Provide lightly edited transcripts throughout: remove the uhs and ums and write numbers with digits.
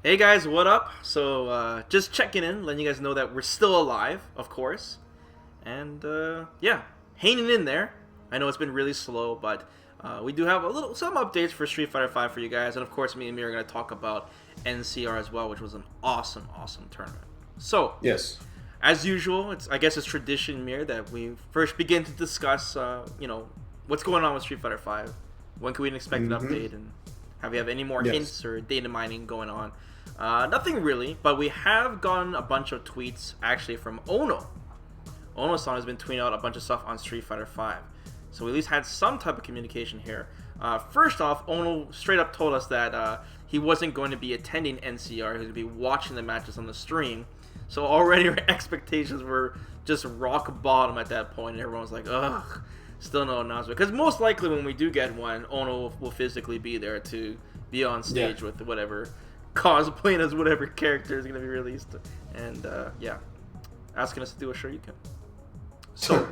Hey guys, what up? So, just checking in, letting you guys know that we're still alive, of course. And, yeah, hanging in there. I know it's been really slow, but we do have some updates for Street Fighter V for you guys. And, of course, me and me are going to talk about NCR as well, which was an awesome, awesome tournament. So, Yes. as usual, I guess it's tradition, Mir, that we first begin to discuss, what's going on with Street Fighter V. When can we expect an update, and have we have any more Yes. hints or data mining going on? Nothing really, but we have gotten a bunch of tweets actually from Ono. Ono-san has been tweeting out a bunch of stuff on Street Fighter V. So we at least had some type of communication here. First off, Ono straight up told us that he wasn't going to be attending NCR. He was going to be watching the matches on the stream. So already our expectations were just rock bottom at that point, and everyone was like, ugh, still no announcement. Because most likely when we do get one, Ono will physically be there to be on stage with whatever cosplaying as whatever character is going to be released. And yeah, asking us to do a sure you can. So,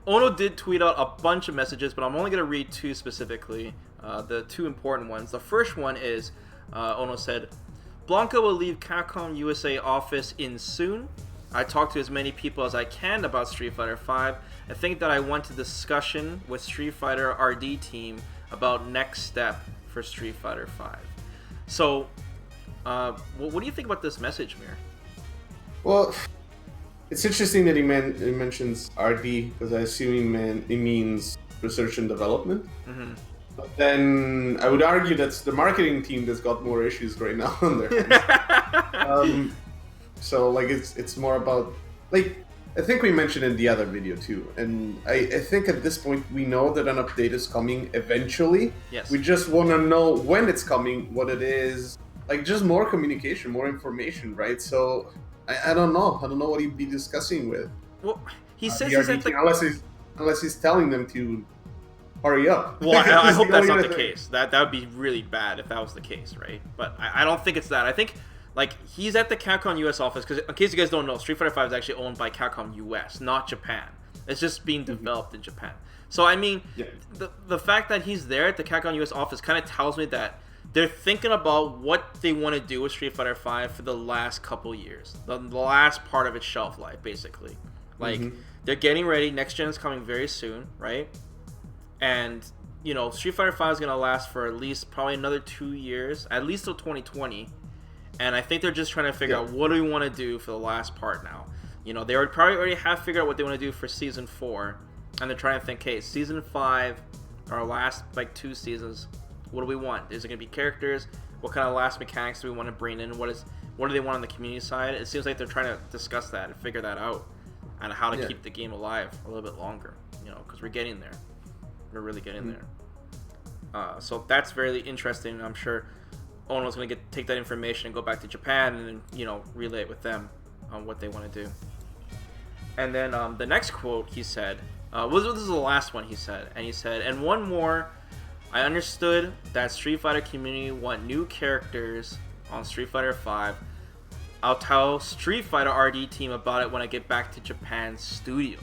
Ono did tweet out a bunch of messages, but I'm only going to read two specifically. The two important ones. The first one is Ono said, Blanca will leave Capcom USA office in soon. I talked to as many people as I can about Street Fighter V. I think that I want a discussion with Street Fighter RD team about next step for Street Fighter V. So, what do you think about this message, Mir? Well, it's interesting that he mentions RD because I assume he means research and development. Mm-hmm. But then I would argue that's the marketing team that's got more issues right now on their hands. So like it's more about like I think we mentioned in the other video too, and I think at this point we know that an update is coming eventually. Yes. We just want to know when it's coming, what it is, like just more communication, more information, right? So I don't know. I don't know what he'd be discussing with. Well, he says the he's at RD the... unless he's telling them to hurry up. Well, I hope that's not the thing. case. That would be really bad if that was the case, right? But I don't think it's that. I think like he's at the Capcom US office because, in case you guys don't know, Street Fighter V is actually owned by Capcom US, not Japan. It's just being developed in Japan. So I mean, the fact that he's there at the Capcom US office kind of tells me that they're thinking about what they want to do with Street Fighter V for the last couple years, the last part of its shelf life, basically. Like they're getting ready. Next gen is coming very soon, right? And, you know, Street Fighter V is going to last for at least probably another 2 years, at least till 2020. And I think they're just trying to figure out what do we want to do for the last part now. You know, they probably already have figured out what they want to do for Season 4. And they're trying to think, hey, Season 5, our last, like, 2 seasons, what do we want? Is it going to be characters? What kind of last mechanics do we want to bring in? What do they want on the community side? It seems like they're trying to discuss that and figure that out. And how to keep the game alive a little bit longer. You know, because we're getting there. We're really getting there. So that's very interesting. I'm sure Ono's going to take that information and go back to Japan and, you know, relay it with them on what they want to do. And then the next quote he said, this is the last one he said, and he said, and one more, I understood that Street Fighter community want new characters on Street Fighter V. I'll tell Street Fighter RD team about it when I get back to Japan's studio.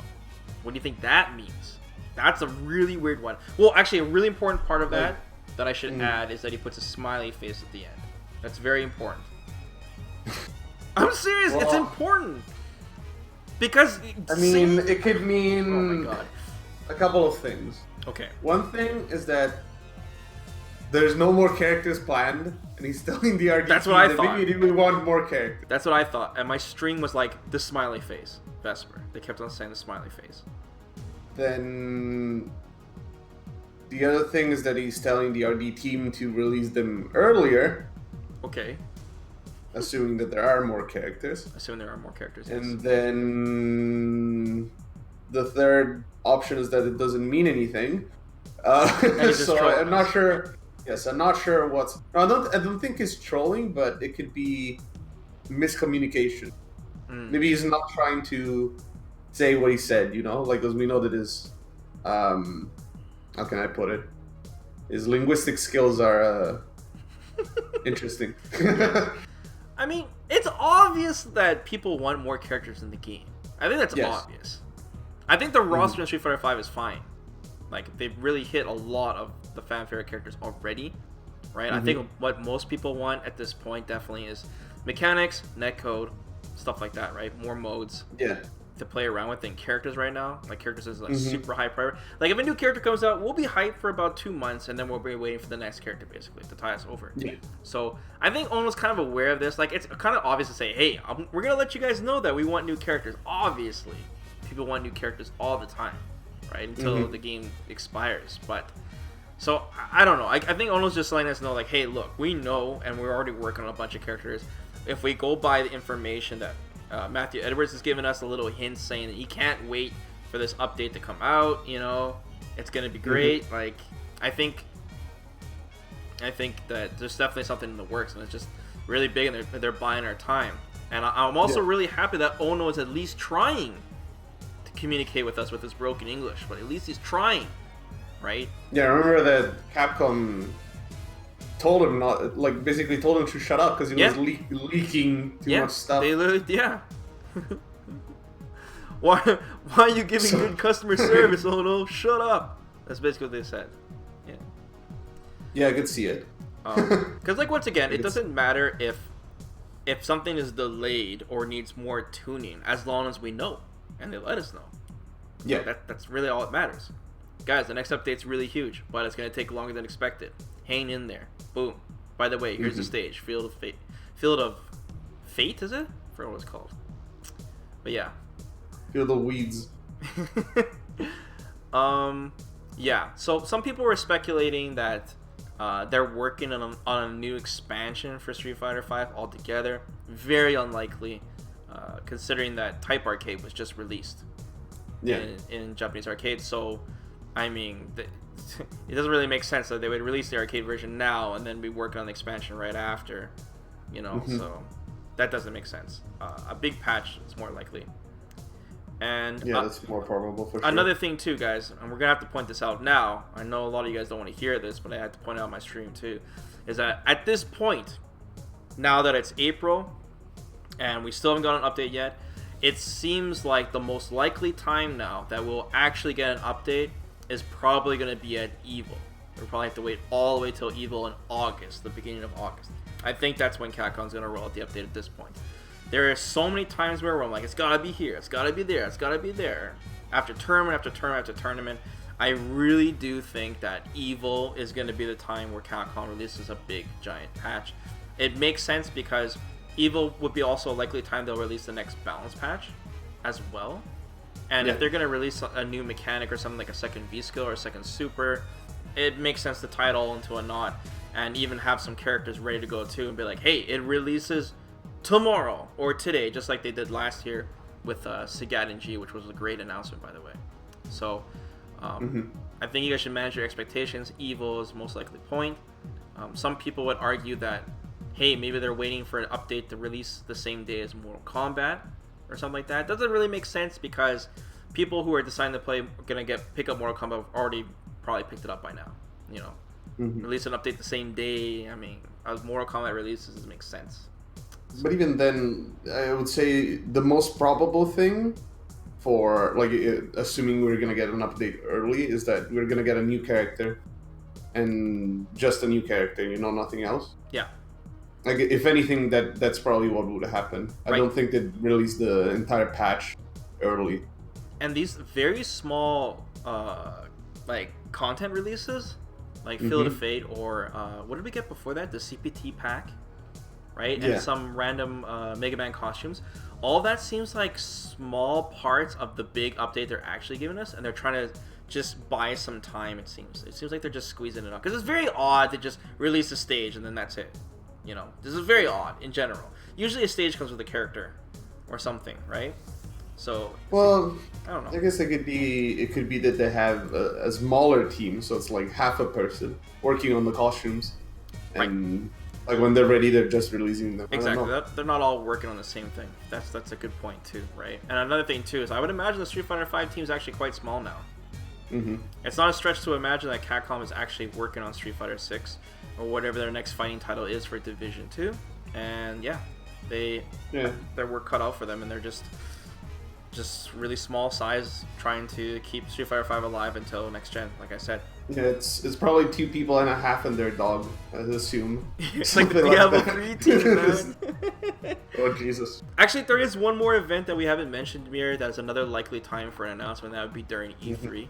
What do you think that means? That's a really weird one. Well, actually, a really important part of that I should add is that he puts a smiley face at the end. That's very important. I'm serious. It's important. Because... I mean, it could mean oh my God. a couple of things. Okay. One thing is that there's no more characters planned, and he's telling the RD That's what I thought. Maybe we want more characters. That's what I thought. And my string was like, the smiley face. Vesper. They kept on saying the smiley face. Then the other thing is that he's telling the RD team to release them earlier. Okay. Assuming that there are more characters. Assuming there are more characters, yes. And then the third option is that it doesn't mean anything. So I'm not sure. Yes, I'm not sure what's. No, I don't think it's trolling, but it could be miscommunication. Maybe he's not trying to say what he said, you know, like, because we know that his, how can I put it? His linguistic skills are interesting. I mean, it's obvious that people want more characters in the game. I think that's obvious. I think the roster in Street Fighter V is fine. Like, they've really hit a lot of the fan favorite characters already. right? I think what most people want at this point definitely is mechanics, netcode, stuff like that, right? More modes. Yeah. To play around with than characters right now. Like characters is like super high priority. Like if a new character comes out, we'll be hyped for about 2 months, and then we'll be waiting for the next character basically to tie us over. Yeah. So I think Ono's kind of aware of this. Like it's kind of obvious to say, hey, we're gonna let you guys know that we want new characters. Obviously, people want new characters all the time, right? Until the game expires. But so I don't know. I think Ono's just letting us know, like, hey, look, we know, and we're already working on a bunch of characters. If we go by the information that Matthew Edwards has given us a little hint saying that he can't wait for this update to come out. You know, it's gonna be great. Like, I think that there's definitely something in the works, and it's just really big, and they're buying our time. And I'm also really happy that Ono is at least trying to communicate with us with his broken English, but at least he's trying, right? Yeah, I remember that Capcom told him basically told him to shut up because he was leaking too much stuff. They literally, why are you giving good customer service? Oh no, shut up. That's basically what they said. Yeah, I could see it. Because like once again, it doesn't matter if something is delayed or needs more tuning, as long as we know and they let us know. Yeah, that's really all that matters. Guys, the next update's really huge, but it's gonna take longer than expected. Hang in there. Boom. By the way, here's the stage. Field of Fate, is it? I forgot what it's called. But yeah. Field of Weeds. Yeah. So some people were speculating that they're working on a new expansion for Street Fighter V altogether. Very unlikely, considering that Type Arcade was just released in Japanese arcades. So, I mean, it doesn't really make sense that they would release the arcade version now and then be working on the expansion right after, you know. So that doesn't make sense. A big patch is more likely. And that's more probable for sure. Another thing too, guys, and we're gonna have to point this out now. I know a lot of you guys don't want to hear this, but I had to point it out on my stream too. Is that at this point, now that it's April, and we still haven't got an update yet, it seems like the most likely time now that we'll actually get an update is probably going to be at EVO. We'll probably have to wait all the way till EVO in August, the beginning of August. I think that's when Capcom's going to roll out the update at this point. There are so many times where I'm like, it's got to be here, it's got to be there, it's got to be there. After tournament after tournament after tournament, I really do think that EVO is going to be the time where Capcom releases a big, giant patch. It makes sense because EVO would be also a likely time they'll release the next balance patch as well. And if they're going to release a new mechanic or something like a second V-skill or a second super, it makes sense to tie it all into a knot and even have some characters ready to go too and be like, hey, it releases tomorrow or today, just like they did last year with Sagat G, which was a great announcement, by the way. So I think you guys should manage your expectations. EVO is most likely point. Some people would argue that, hey, maybe they're waiting for an update to release the same day as Mortal Kombat or something like that. It doesn't really make sense because people who are deciding to play are gonna pick up Mortal Kombat have already probably picked it up by now. You know, release an update the same day. I mean, as Mortal Kombat releases, it makes sense. But even then, I would say the most probable thing for, like, assuming we're gonna get an update early, is that we're gonna get a new character, and just a new character. You know, nothing else. Yeah. Like, if anything, that's probably what would happen. I don't think they'd release the entire patch early. And these very small, like, content releases, like Field of Fate, or what did we get before that? The CPT pack, right? And some random Mega Man costumes. All that seems like small parts of the big update they're actually giving us, and they're trying to just buy some time, it seems. It seems like they're just squeezing it up. Because it's very odd to just release a stage and then that's it. You know, this is very odd in general. Usually a stage comes with a character or something, right? So, well, I don't know. I guess it could be that they have a smaller team, so it's like half a person working on the costumes, and like when they're ready, they're just releasing them. Exactly. They're not all working on the same thing. That's a good point too, right? And another thing too is I would imagine the Street Fighter V team is actually quite small now. It's not a stretch to imagine that Capcom is actually working on Street Fighter 6 or whatever their next fighting title is for Division 2, and their work cut out for them, and they're just just really small size, trying to keep Street Fighter 5 alive until next gen, like I said. Yeah, it's probably 2 people and a half and their dog, I assume. It's like the Diablo 3 team, man. Oh, Jesus. Actually, there is one more event that we haven't mentioned, Mir, that's another likely time for an announcement. That would be during E3.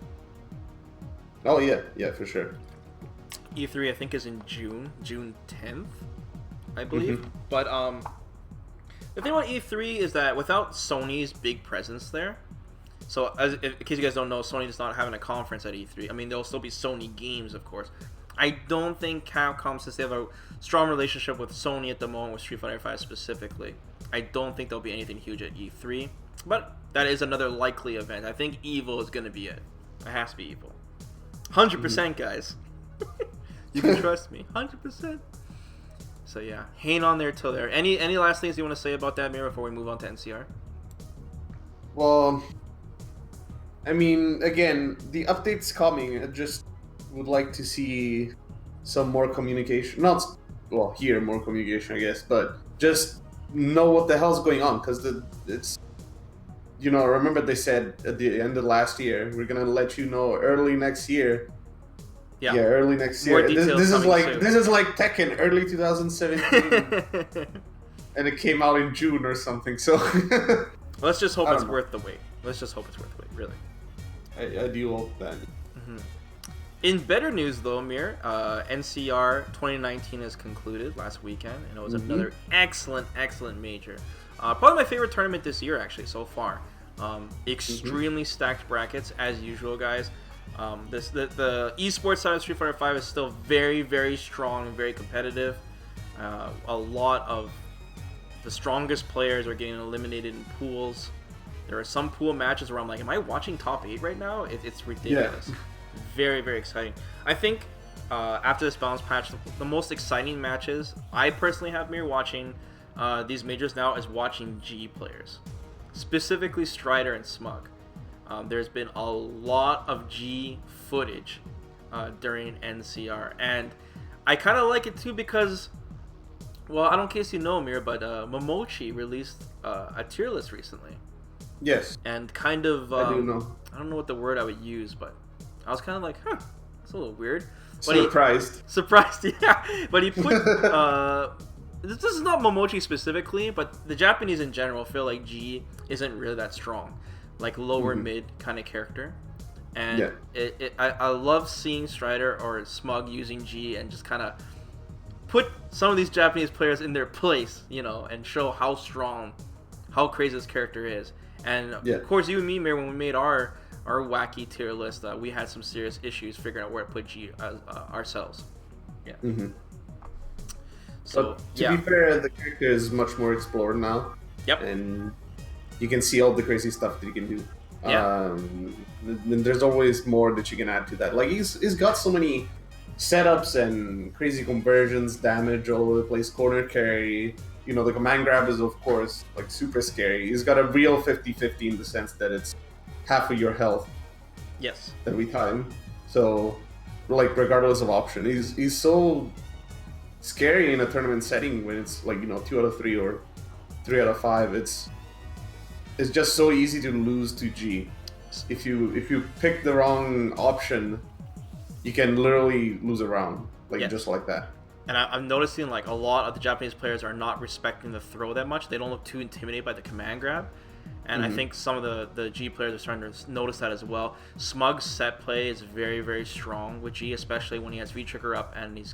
Oh, yeah, for sure. E3, I think, is in June 10th, I believe. But the thing about E3 is that without Sony's big presence there, so in case you guys don't know, Sony is not having a conference at E3. I mean, there'll still be Sony games, of course. I don't think Capcom, since they have a strong relationship with Sony at the moment, with Street Fighter 5 specifically, I don't think there'll be anything huge at E3. But that is another likely event. I think Evo is going to be it. It has to be Evo. 100%, guys. You can trust me. 100%. So yeah, hang on there till there. Any last things you want to say about that, Mira, before we move on to NCR? Well, I mean, again, the update's coming. I just would like to see some more communication. Hear more communication, I guess, but just know what the hell's going on, because it's, remember they said at the end of last year, we're gonna let you know early next year. Yeah, early next year. This is like Tekken, early 2017, and it came out in June or something. So let's just hope it's worth the wait. Really. I do hope that. In better news, though, Mir, NCR 2019 has concluded last weekend, and it was another excellent major. Probably my favorite tournament this year, actually, so far. Extremely stacked brackets, as usual, guys. The esports side of Street Fighter 5 is still very, very strong and very competitive. A lot of the strongest players are getting eliminated in pools. There are some pool matches where I'm like, am I watching top 8 right now? It's ridiculous. Yeah. Very, very exciting. I think after this balance patch, the most exciting matches I personally have me watching these majors now is watching G players, specifically Strider and Smug. There's been a lot of G footage during NCR, and I kind of like it too because, well, I don't know in case you know, Mir, but Momochi released a tier list recently. Yes. And kind of, I do know. I don't know what the word I would use, but I was kind of like, that's a little weird. But surprised, yeah. But he put, this is not Momochi specifically, but the Japanese in general feel like G isn't really that strong. Like lower mid kind of character, and I love seeing Strider or Smug using G and just kind of put some of these Japanese players in their place, and show how strong, how crazy this character is. And of course, you and me, Mir, when we made our wacky tier list, we had some serious issues figuring out where to put G ourselves. Yeah. So but to be fair, the character is much more explored now. Yep. And you can see all the crazy stuff that you can do. Yeah. And there's always more that you can add to that. Like he's got so many setups and crazy conversions, damage all over the place, corner carry. The command grab is of course like super scary. He's got a real 50-50 in the sense that it's half of your health. Yes. Every time. So like regardless of option, he's so scary in a tournament setting when it's like 2 out of 3 or 3 out of 5. It's just so easy to lose to G. If you pick the wrong option, you can literally lose a round, just like that. And I'm noticing like a lot of the Japanese players are not respecting the throw that much. They don't look too intimidated by the command grab. And I think some of the G players are starting to notice that as well. Smug's set play is very, very strong with G, especially when he has V-trigger up and he's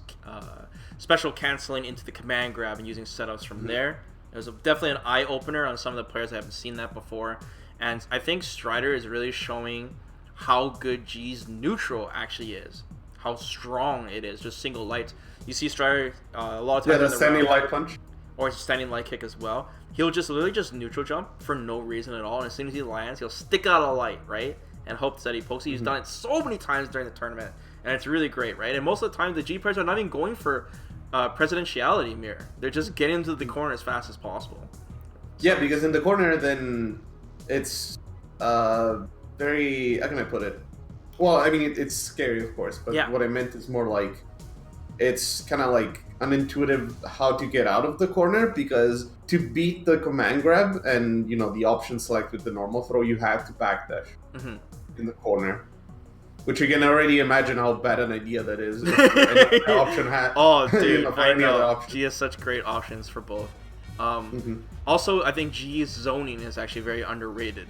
special canceling into the command grab and using setups from there. It was definitely an eye-opener on some of the players that haven't seen that before. And I think Strider is really showing how good G's neutral actually is. How strong it is, just single lights. You see Strider a lot of times. Yeah, the standing light punch. Or standing light kick as well. He'll just literally just neutral jump for no reason at all. And as soon as he lands, he'll stick out a light, right? And hope that he pokes it. He's done it so many times during the tournament. And it's really great, right? And most of the time, the G players are not even going for presidentiality, Mir. They're just getting into the corner as fast as possible. Yeah, because in the corner, then it's very, how can I put it? Well, I mean, it's scary, of course, but what I meant is more like, it's kind of like unintuitive how to get out of the corner, because to beat the command grab and the option select with the normal throw, you have to backdash in the corner. Which you can already imagine how bad an idea that is. If any other option oh, dude, I know. G has such great options for both. Also, I think G's zoning is actually very underrated.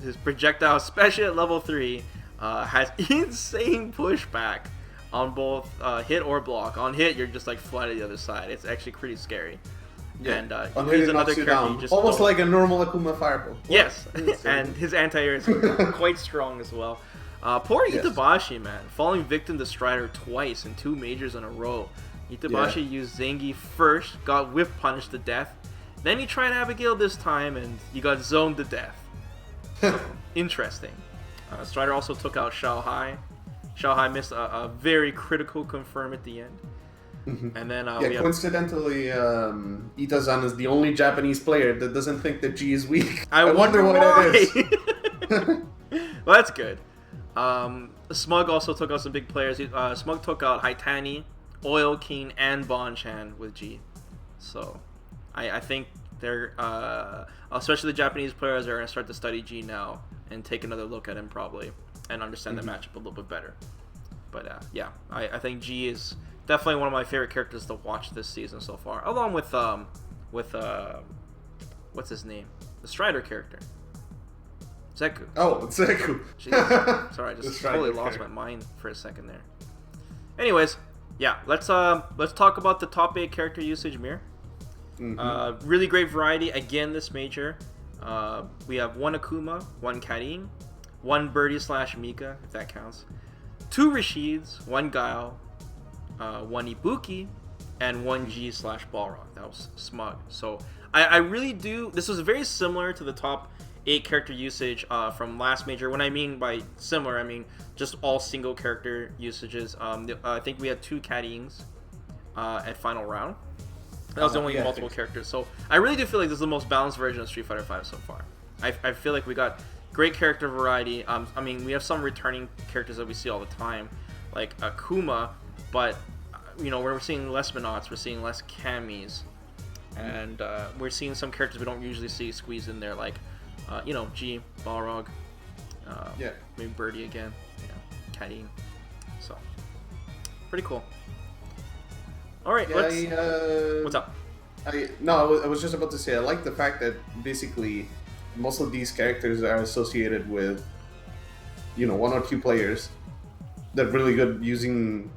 His projectile, especially at level 3, has insane pushback on both hit or block. On hit, you're just like fly to the other side. It's actually pretty scary. Yeah. And he's another character you just almost like a normal Akuma Fireball. Yes, and his anti-air is quite strong as well. Poor Itabashi, man, falling victim to Strider twice in 2 majors in a row. Itabashi used Zangief first, got whiff punished to death. Then he tried Abigail this time, and he got zoned to death. So, interesting. Strider also took out Xiao Hai. Xiao Hai missed a very critical confirm at the end. And then coincidentally, Itazan is the only Japanese player that doesn't think that G is weak. I wonder what it is. Well, that's good. Smug also took out some big players. Smug took out Haitani, Oil King, and Bonchan with G. So, I think they're, especially the Japanese players, are going to start to study G now and take another look at him probably and understand the matchup a little bit better. But I think G is definitely one of my favorite characters to watch this season so far, along with what's his name, the Strider character. Zeku. Oh, Zeku. Jeez. Sorry, I just totally lost my mind for a second there. Anyways, let's talk about the top 8 character usage, Mir. Really great variety again this major. We have 1 Akuma, 1 Karin, 1 Birdie / Mika, if that counts, 2 Rashids, 1 Guile, 1 Ibuki, and 1 G / Balrog. That was Smug. So I really do. This was very similar to the top 8 character usage from last major. When I mean by similar, I mean just all single character usages. I think we had 2 Cattyings at final round. That was only multiple characters. So I really do feel like this is the most balanced version of Street Fighter V so far. I feel like we got great character variety. I mean, we have some returning characters that we see all the time, like Akuma, but we're seeing less Monots, we're seeing less Camis, and we're seeing some characters we don't usually see squeezed in there, like G, Balrog, maybe Birdie again, Karin. So pretty cool. All right, what's up? I was just about to say, I like the fact that basically most of these characters are associated with 1 or 2 players that are really good using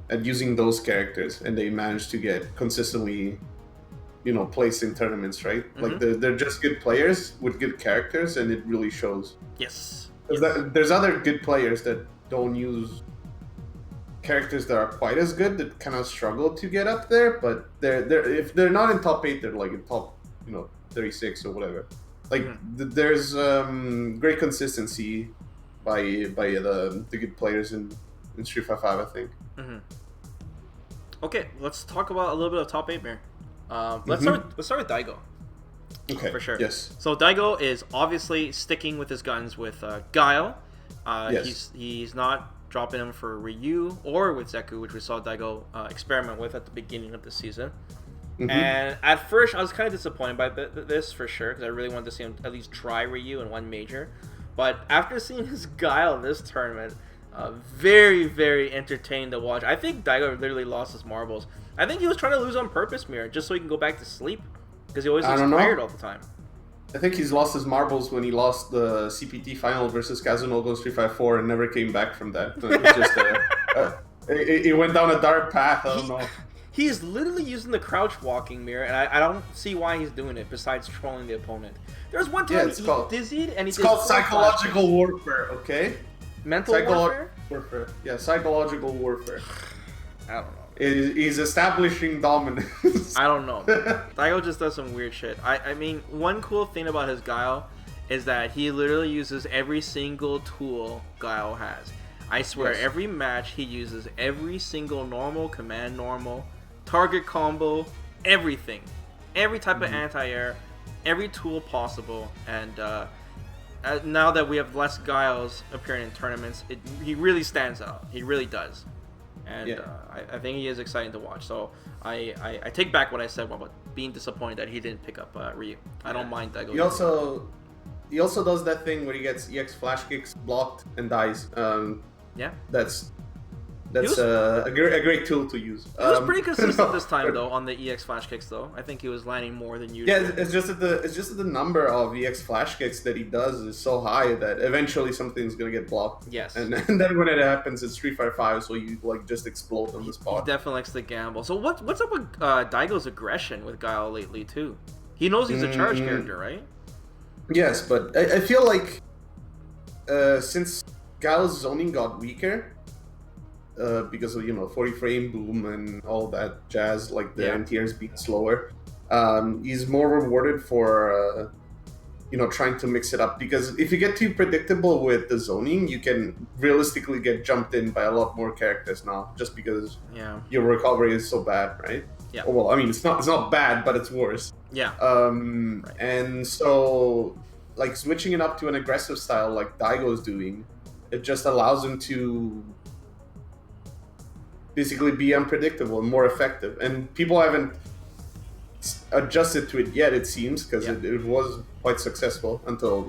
those characters, and they manage to get consistently placed in tournaments, right? Like they're just good players with good characters, and it really shows. Yes. There's other good players that don't use characters that are quite as good, that kind of struggle to get up there, but they're if they're not in top 8, they're like in top 36 or whatever. Like there's great consistency by the good players in Street Fighter 5, I think. Okay, let's talk about a little bit of top 8, Mir. Let's start with Daigo. Okay, for sure. Yes. So Daigo is obviously sticking with his guns with Guile. Yes. He's not dropping him for Ryu or with Zeku, which we saw Daigo experiment with at the beginning of the season. And at first, I was kind of disappointed by this for sure, because I really wanted to see him at least try Ryu in 1 major. But after seeing his Guile in this tournament, very, very entertaining to watch. I think Daigo literally lost his marbles. I think he was trying to lose on purpose, Mir, just so he can go back to sleep, because he always looks tired all the time. I think he's lost his marbles when he lost the CPT final versus Kazunogo in Street Fighter 4 and never came back from that. It went down a dark path. I don't know. He is literally using the crouch walking, Mirror, and I don't see why he's doing it besides trolling the opponent. There was one time he dizzied and he It's called psychological warfare, okay? Mental warfare? Yeah, psychological warfare. I don't know. He's establishing dominance. I don't know. Daigo just does some weird shit. I mean, one cool thing about his Guile is that he literally uses every single tool Guile has. I swear, every match he uses every single normal, command normal, target combo, everything. Every type of anti-air, every tool possible. And now that we have less Guiles appearing in tournaments, he really stands out. He really does. And I think he is exciting to watch. So I take back what I said about being disappointed that he didn't pick up Ryu. I don't mind that. He also does that thing where he gets EX flash kicks blocked and dies. That's a great tool to use. He was pretty consistent this time though on the EX flash kicks though. I think he was landing more than usual. Yeah, it's just that the number of EX flash kicks that he does is so high that eventually something's gonna get blocked. Yes. And then when it happens, it's Street Fighter 5, so you like just explode on the spot. He definitely likes to gamble. So what's up with Daigo's aggression with Guile lately too? He knows he's a charge character, right? Yes, but I feel like since Guile's zoning got weaker. Because of 40 frame boom and all that jazz, like the NTRs being slower, he's more rewarded for trying to mix it up, because if you get too predictable with the zoning, you can realistically get jumped in by a lot more characters now, just because your recovery is so bad, right? Yeah. Oh, well, I mean, it's not bad, but it's worse. Yeah. Right. And so like switching it up to an aggressive style like Daigo's doing, it just allows him to basically be unpredictable and more effective. And people haven't adjusted to it yet, it seems, because it was quite successful until,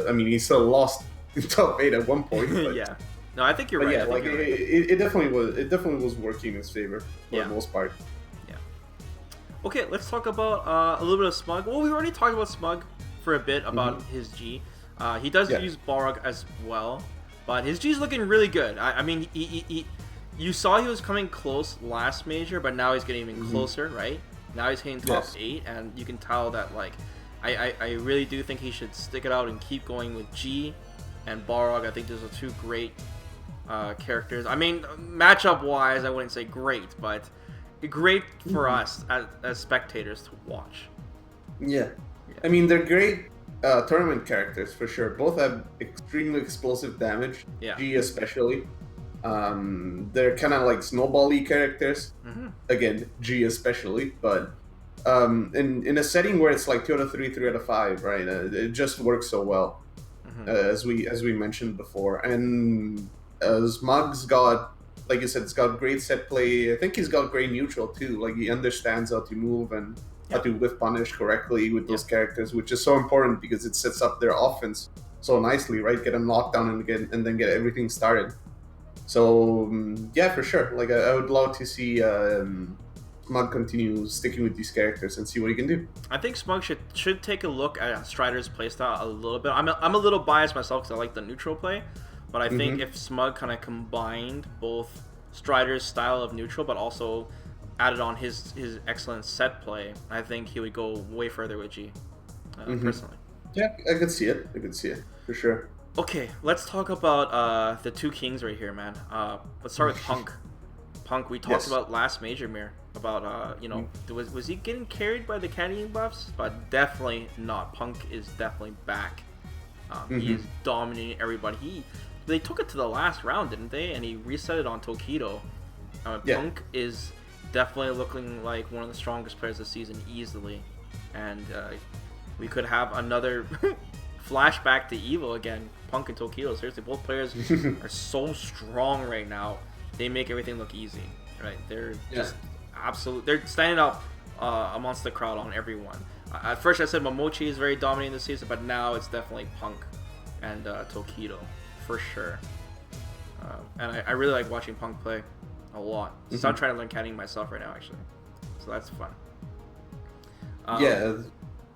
I mean, he still lost in top 8 at one point. But, yeah. No, I think you're right. Yeah, like it definitely was working in his favor for the most part. Yeah. Okay, let's talk about a little bit of Smug. Well, we already talked about Smug for a bit about his G. He does use Balrog as well, but his G's looking really good. I mean, you saw he was coming close last major, but now he's getting even closer, right? Now he's hitting top 8, and you can tell that, like, I really do think he should stick it out and keep going with G and Balrog. I think those are two great characters. I mean, matchup-wise, I wouldn't say great, but great for us as spectators to watch. Yeah. I mean, they're great tournament characters, for sure. Both have extremely explosive damage, G especially. They're kind of like snowball-y characters. Again, G especially, but in a setting where it's like 2 out of 3, 3 out of 5, right? It just works so well, as we mentioned before. And Smug's got, like you said, it's got great set play. I think he's got great neutral too. Like he understands how to move and how to whiff punish correctly with those characters, which is so important because it sets up their offense so nicely, right? Get them knocked down and then get everything started. So yeah, for sure. Like I would love to see Smug continue sticking with these characters and see what he can do. I think Smug should take a look at Strider's playstyle a little bit. I'm a little biased myself because I like the neutral play, but I think if Smug kind of combined both Strider's style of neutral, but also added on his excellent set play, I think he would go way further with G. Personally. Yeah, I could see it. For sure. Okay, let's talk about the two kings right here, man. Let's start with Punk. Punk, we talked about last major, Mir, about was he getting carried by the caddying buffs? But definitely not. Punk is definitely back. He is dominating everybody. They took it to the last round, didn't they? And he reset it on Tokido. Punk is definitely looking like one of the strongest players this season, easily. And we could have another flashback to Evo again. Punk and Tokido, seriously, both players are so strong right now. They make everything look easy, right? They're just absolute. They're standing up amongst the crowd on everyone. At first, I said Momochi is very dominating this season, but now it's definitely Punk and Tokido for sure. And I really like watching Punk play a lot. So I'm trying to learn caddying myself right now, actually. So that's fun. Yeah.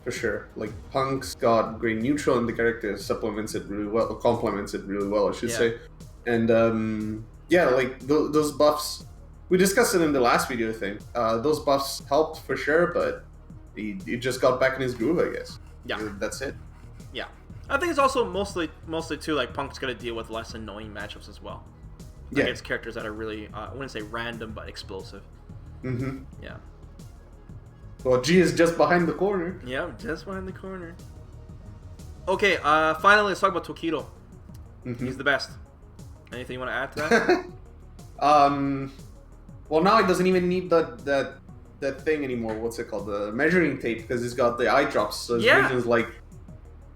For sure. Like, Punk's got great neutral, and the character supplements it really well, complements it really well, I should say. And, like, those buffs, we discussed it in the last video, I think. Those buffs helped for sure, but he just got back in his groove, I guess. Yeah. That's it. Yeah. I think it's also mostly too, like, Punk's going to deal with less annoying matchups as well. Against characters that are really, I wouldn't say random, but explosive. Yeah. Well, G is just behind the corner. Yeah, just behind the corner. Okay, finally, let's talk about Tokido. He's the best. Anything you want to add to that? Well, now he doesn't even need that thing anymore. What's it called? The measuring tape, because he's got the eye drops. So his vision's like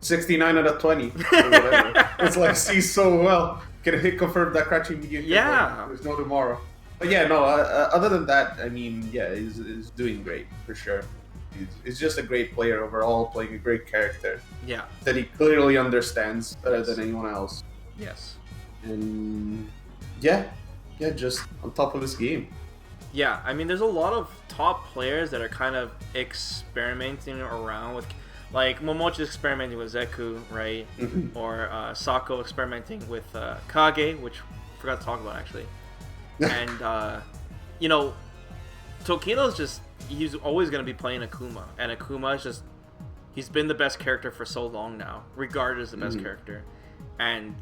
69 out of 20 or whatever. It's like, sees so well. Can hit confirm that crouching medium. Yeah. There's no tomorrow. But yeah, no. Other than that, I mean, yeah, he's doing great for sure. He's just a great player overall, playing a great character. Yeah. That he clearly understands better than anyone else. Yes. And yeah, just on top of his game. Yeah, I mean, there's a lot of top players that are kind of experimenting around with, like Momochi's experimenting with Zeku, right? Or Sako experimenting with Kage, which I forgot to talk about actually. And you know, Tokido's just, he's always going to be playing Akuma, and Akuma is just, he's been the best character for so long now, regarded as the best character. And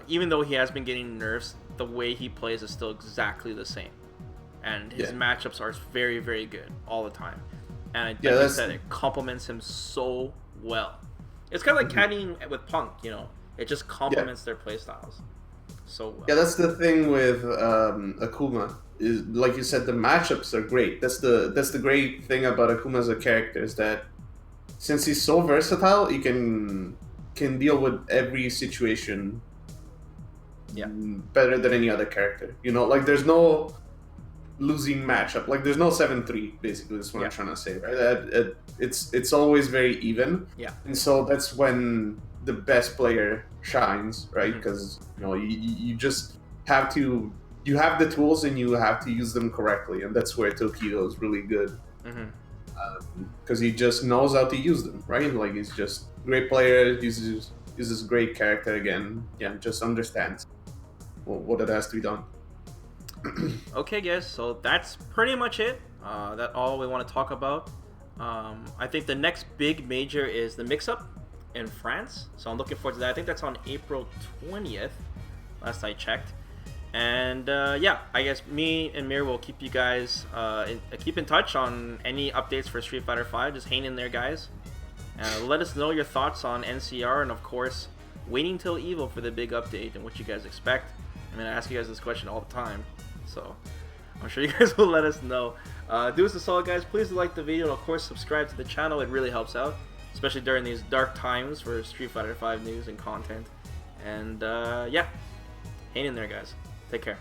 even though he has been getting nerfs, the way he plays is still exactly the same. And his matchups are very, very good all the time. And like I said, it complements him so well. It's kind of like caddying with Punk, you know? It just complements their playstyles so well. Yeah, that's the thing with Akuma. Is, like you said, the matchups are great. That's the great thing about Akuma as a character, is that since he's so versatile, he can deal with every situation better than any other character. You know, like there's no losing matchup. Like there's no 7-3, basically. That's what I'm trying to say, right? It's always very even. Yeah. And so that's when the best player shines, right? Because you know you just have to, you have the tools and you have to use them correctly, and that's where Tokido is really good. Because he just knows how to use them, right? Like he's just a great player. Uses great character again. Yeah, just understands what it has to be done. Okay, guys, so that's pretty much it. That's all we want to talk about. I think the next big major is the mix-up in France, so I'm looking forward to that. I think that's on April 20th, last I checked. And yeah, I guess me and Mir will keep you guys keep in touch on any updates for Street Fighter V. Just hang in there, guys. Let us know your thoughts on NCR, and of course, waiting till EVO for the big update and what you guys expect. I mean, I ask you guys this question all the time, so I'm sure you guys will let us know. Do us a solid, guys. Please like the video and of course subscribe to the channel. It really helps out, especially during these dark times for Street Fighter V news and content. And yeah, hang in there, guys. Take care.